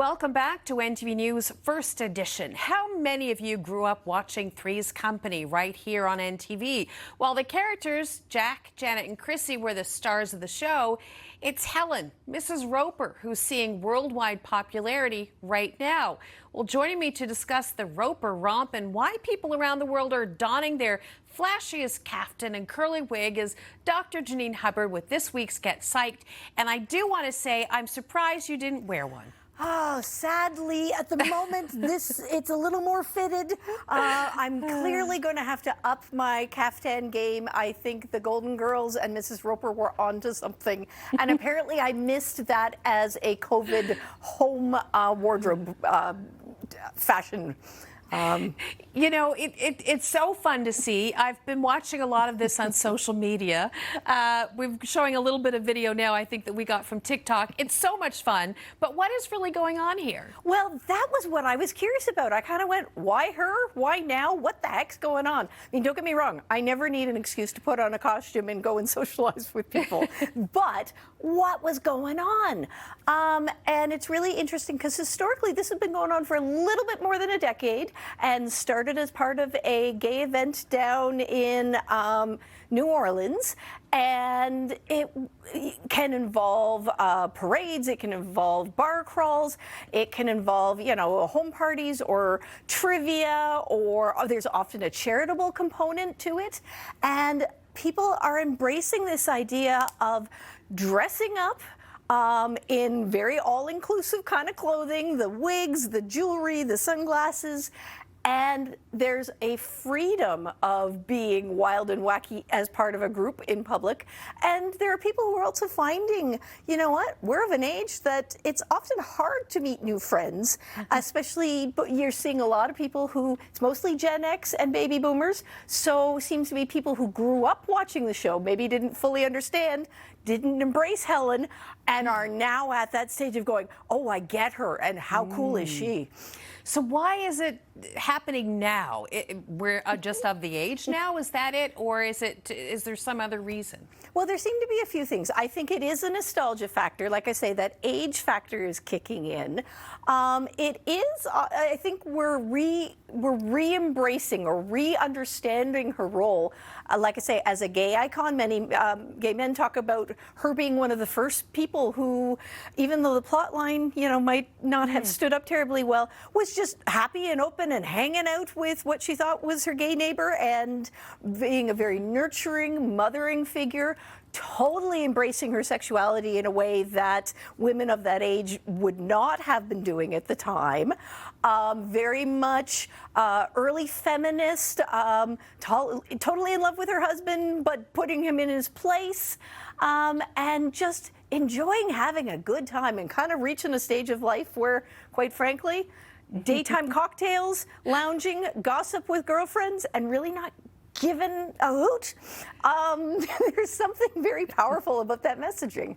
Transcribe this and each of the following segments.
Welcome back to NTV News First Edition. How many of you grew up watching Three's Company right here on NTV? While the characters, Jack, Janet, and Chrissy, were the stars of the show, it's Helen, Mrs. Roper, who's seeing worldwide popularity right now. Well, joining me to discuss the Roper romp and why people around the world are donning their flashiest caftan and curly wig is Dr. Janine Hubbard with this week's Get Psyched. And I do want to say I'm surprised you didn't wear one. Oh, sadly, at the moment, it's a little more fitted. I'm clearly going to have to up my caftan game. I think the Golden Girls and Mrs. Roper were onto something. And apparently I missed that as a COVID home wardrobe fashion. You know, it's so fun to see. I've been watching a lot of this on social media. We're showing a little bit of video now, I think, that we got from TikTok. It's so much fun. But what is really going on here? Well, that was what I was curious about. I kind of went, why her? Why now? What the heck's going on? I mean, don't get me wrong. I never need an excuse to put on a costume and go and socialize with people. But what was going on? And it's really interesting because historically this has been going on for a little bit more than a decade and started as part of a gay event down in New Orleans. And it can involve parades, it can involve bar crawls, it can involve, you know, home parties or trivia, or there's often a charitable component to it. And people are embracing this idea of dressing up in very all-inclusive kind of clothing, the wigs, the jewelry, the sunglasses, and there's a freedom of being wild and wacky as part of a group in public. And there are people who are also finding, you know what, we're of an age that it's often hard to meet new friends, especially, but you're seeing a lot of people who, it's mostly Gen X and baby boomers, so seems to be people who grew up watching the show, maybe didn't fully understand, didn't embrace Helen, and are now at that stage of going, oh, I get her, and how cool is she? So why is it happening now? We're just of the age now? Is that it? Or is there some other reason? Well, there seem to be a few things. I think it is a nostalgia factor. Like I say, that age factor is kicking in. It is, I think we're re-embracing or re-understanding her role. Like I say, as a gay icon, many gay men talk about her being one of the first people who, even though the plot line, you know, might not have stood up terribly well, was just happy and open and hanging out with what she thought was her gay neighbor and being a very nurturing, mothering figure, totally embracing her sexuality in a way that women of that age would not have been doing at the time. Very much early feminist, totally in love with her husband, but putting him in his place, and just enjoying having a good time and kind of reaching a stage of life where, quite frankly, daytime cocktails, lounging, gossip with girlfriends, and really not given a hoot. There's something very powerful about that messaging.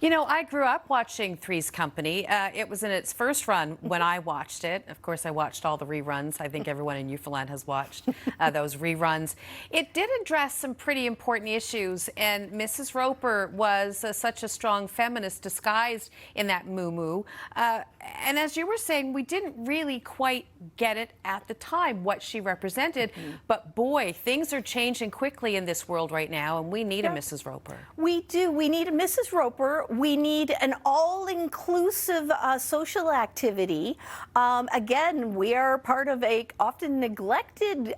You know, I grew up watching Three's Company. It was in its first run when I watched it. Of course, I watched all the reruns. I think everyone in Newfoundland has watched those reruns. It did address some pretty important issues, and Mrs. Roper was such a strong feminist disguised in that moo-moo. And as you were saying, we didn't really quite get it at the time, what she represented. But boy, things are changing quickly in this world right now, and we need a Mrs. Roper. We do. We need a Mrs. Roper. We need an all-inclusive social activity. Again, we are part of a often neglected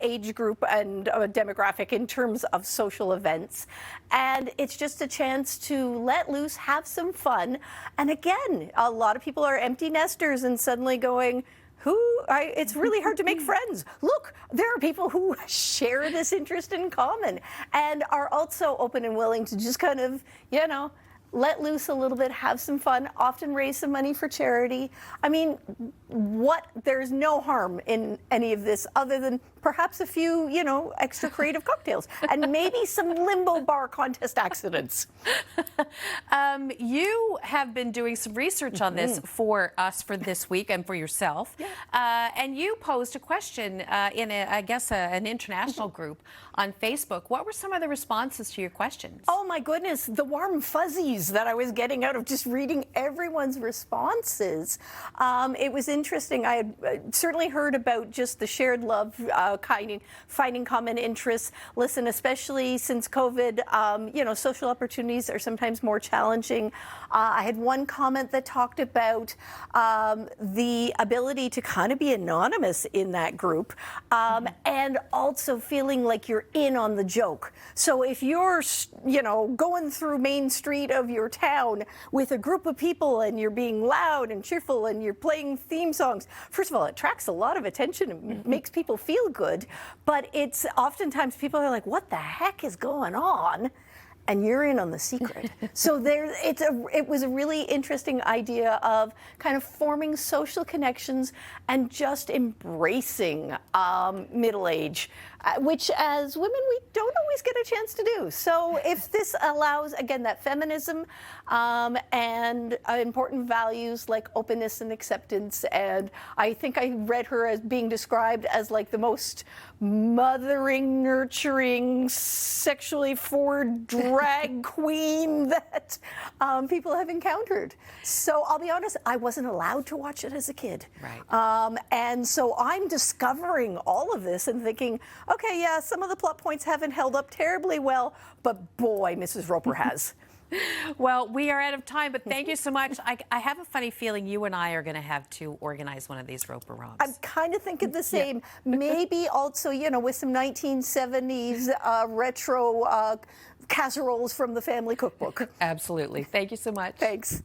age group and demographic in terms of social events. And it's just a chance to let loose, have some fun. And again, a lot of people are empty nesters and suddenly going, it's really hard to make friends. Look, there are people who share this interest in common and are also open and willing to just kind of, you know, let loose a little bit, have some fun, often raise some money for charity. I mean, there's no harm in any of this other than perhaps a few, extra creative cocktails, and maybe some limbo bar contest accidents. You have been doing some research on this for us for this week and for yourself. Yeah. And you posed a question in, an international group on Facebook. What were some of the responses to your questions? Oh my goodness, the warm fuzzies that I was getting out of just reading everyone's responses. It was interesting. I had certainly heard about just the shared love, finding common interests. Listen, especially since COVID, social opportunities are sometimes more challenging. I had one comment that talked about the ability to kind of be anonymous in that group, and also feeling like you're in on the joke. So if you're, going through Main Street of your town with a group of people and you're being loud and cheerful and you're playing theme songs, first of all, it attracts a lot of attention and makes people feel good, but it's oftentimes people are like, what the heck is going on? And you're in on the secret. So it was a really interesting idea of kind of forming social connections and just embracing middle age, which as women we don't always get a chance to do. So if this allows, again, that feminism and important values like openness and acceptance, and I think I read her as being described as like the most mothering, nurturing, sexually forward drag queen that people have encountered. So I'll be honest, I wasn't allowed to watch it as a kid. Right. And so I'm discovering all of this and thinking, okay, yeah, some of the plot points haven't held up terribly well, but boy, Mrs. Roper has. Well, we are out of time, but thank you so much. I have a funny feeling you and I are going to have to organize one of these Roper Romps. I'm kind of thinking the same. Yeah. Maybe also, with some 1970s retro casseroles from the family cookbook. Absolutely. Thank you so much. Thanks.